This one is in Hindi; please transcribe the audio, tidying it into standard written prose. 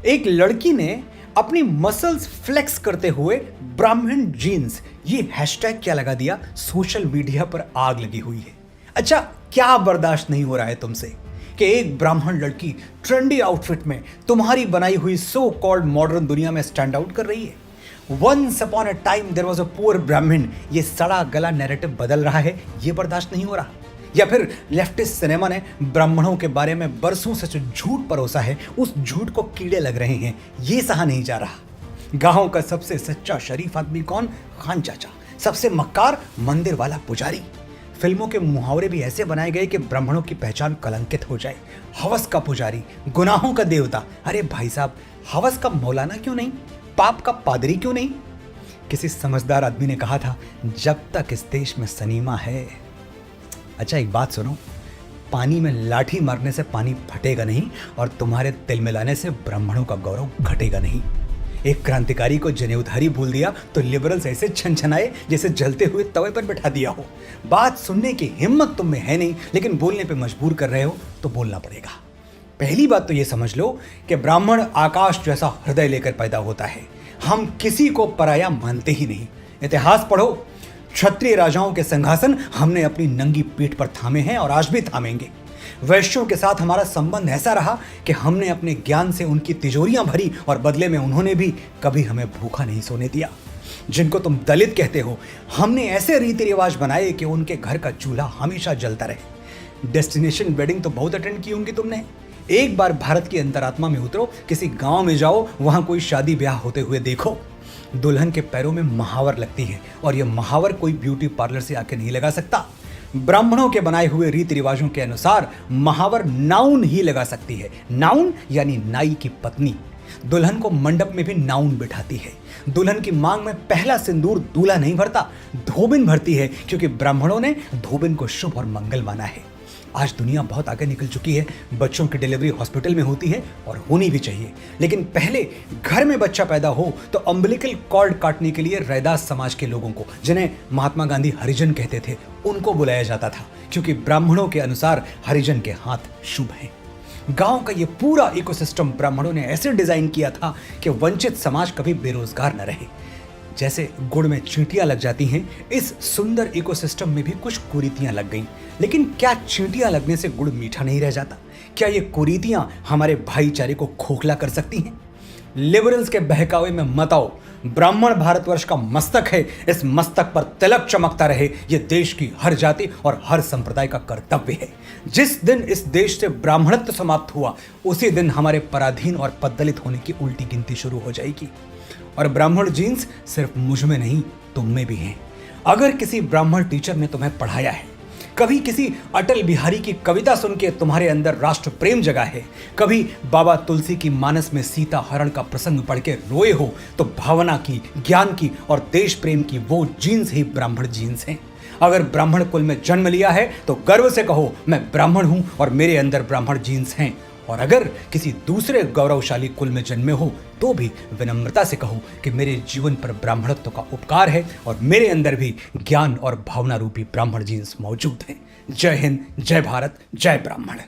एक लड़की ने अपनी मसल्स फ्लेक्स करते हुए ब्राह्मण जीन्स ये हैशटैग क्या लगा दिया, सोशल मीडिया पर आग लगी हुई है। अच्छा, क्या बर्दाश्त नहीं हो रहा है तुमसे कि एक ब्राह्मण लड़की ट्रेंडी आउटफिट में तुम्हारी बनाई हुई सो कॉल्ड मॉडर्न दुनिया में स्टैंड आउट कर रही है। Once upon a time there was a poor Brahmin, ये सड़ा गला नैरेटिव बदल रहा है, ये बर्दाश्त नहीं हो रहा। या फिर लेफ्टिस्ट सिनेमा ने ब्राह्मणों के बारे में बरसों से जो झूठ परोसा है, उस झूठ को कीड़े लग रहे हैं, ये सहा नहीं जा रहा। गांव का सबसे सच्चा शरीफ आदमी कौन? खान चाचा। सबसे मक्कार? मंदिर वाला पुजारी। फिल्मों के मुहावरे भी ऐसे बनाए गए कि ब्राह्मणों की पहचान कलंकित हो जाए। हवस का पुजारी, गुनाहों का देवता। अरे भाई साहब, हवस का मौलाना क्यों नहीं? पाप का पादरी क्यों नहीं? किसी समझदार आदमी ने कहा था, जब तक इस देश में सनीमा है। अच्छा, एक बात सुनो, पानी में लाठी मारने से पानी फटेगा नहीं और तुम्हारे तिल मिलाने से ब्राह्मणों का गौरव घटेगा नहीं। एक क्रांतिकारी को जनेऊधारी भूल दिया तो लिबरल्स ऐसे छनछनाए जैसे जलते हुए तवे पर बैठा दिया हो। बात सुनने की हिम्मत तुम में है नहीं, लेकिन बोलने पे मजबूर कर रहे हो तो बोलना पड़ेगा। पहली बात तो ये समझ लो कि ब्राह्मण आकाश जैसा हृदय लेकर पैदा होता है। हम किसी को पराया मानते ही नहीं। इतिहास पढ़ो, क्षत्रिय राजाओं के सिंहासन हमने अपनी नंगी पीठ पर थामे हैं और आज भी थामेंगे। वैश्यों के साथ हमारा संबंध ऐसा रहा कि हमने अपने ज्ञान से उनकी तिजोरियां भरी और बदले में उन्होंने भी कभी हमें भूखा नहीं सोने दिया। जिनको तुम दलित कहते हो, हमने ऐसे रीति रिवाज बनाए कि उनके घर का चूल्हा हमेशा जलता रहे। डेस्टिनेशन वेडिंग तो बहुत अटेंड की होंगी तुमने। एक बार भारत की अंतरात्मा में उतरो, किसी गांव में जाओ, वहां कोई शादी ब्याह होते हुए देखो, दुल्हन के पैरों में महावर लगती है और यह महावर कोई ब्यूटी पार्लर से आके नहीं लगा सकता। ब्राह्मणों के बनाए हुए रीति रिवाजों के अनुसार महावर नाउन ही लगा सकती है। नाउन यानी नाई की पत्नी। दुल्हन को मंडप में भी नाउन बिठाती है। दुल्हन की मांग में पहला सिंदूर दूल्हा नहीं भरता, धोबिन भरती है, क्योंकि ब्राह्मणों ने धोबिन को शुभ और मंगल माना है। आज दुनिया बहुत आगे निकल चुकी है। बच्चों की डिलीवरी हॉस्पिटल में होती है और होनी भी चाहिए, लेकिन पहले घर में बच्चा पैदा हो तो अम्बिलिकल कॉर्ड काटने के लिए रैदास समाज के लोगों को, जिन्हें महात्मा गांधी हरिजन कहते थे, उनको बुलाया जाता था, क्योंकि ब्राह्मणों के अनुसार हरिजन के हाथ शुभ हैं। गांव का ये पूरा इकोसिस्टम ब्राह्मणों ने ऐसे डिजाइन किया था कि वंचित समाज कभी बेरोजगार न रहे। जैसे गुड़ में चींटियां लग जाती हैं, इस सुंदर इकोसिस्टम में भी कुछ कुरीतियां लग गईं। लेकिन क्या चींटियां लगने से गुड़ मीठा नहीं रह जाता? क्या ये कुरीतियां हमारे भाईचारे को खोखला कर सकती हैं? लिबरल्स के बहकावे में मत आओ। ब्राह्मण भारतवर्ष का मस्तक है, इस मस्तक पर तिलक चमकता रहे, ये देश की हर जाति और हर संप्रदाय का कर्तव्य है। जिस दिन इस देश से ब्राह्मणत्व समाप्त हुआ, उसी दिन हमारे पराधीन और पद्दलित होने की उल्टी गिनती शुरू हो जाएगी। और ब्राह्मण जीन्स सिर्फ मुझ में नहीं, तुम में भी हैं। अगर किसी ब्राह्मण टीचर ने तुम्हें पढ़ाया है, कभी किसी अटल बिहारी की कविता सुन के तुम्हारे अंदर राष्ट्र प्रेम जगा है, कभी बाबा तुलसी की मानस में सीता हरण का प्रसंग पढ़ के रोए हो, तो भावना की, ज्ञान की और देश प्रेम की वो जीन्स ही ब्राह्मण जीन्स हैं। अगर ब्राह्मण कुल में जन्म लिया है तो गर्व से कहो, मैं ब्राह्मण हूं और मेरे अंदर ब्राह्मण जीन्स हैं। और अगर किसी दूसरे गौरवशाली कुल में जन्मे हो तो भी विनम्रता से कहो कि मेरे जीवन पर ब्राह्मणत्व का उपकार है और मेरे अंदर भी ज्ञान और भावना रूपी ब्राह्मण जीन्स मौजूद हैं। जय हिंद, जय भारत, जय ब्राह्मण।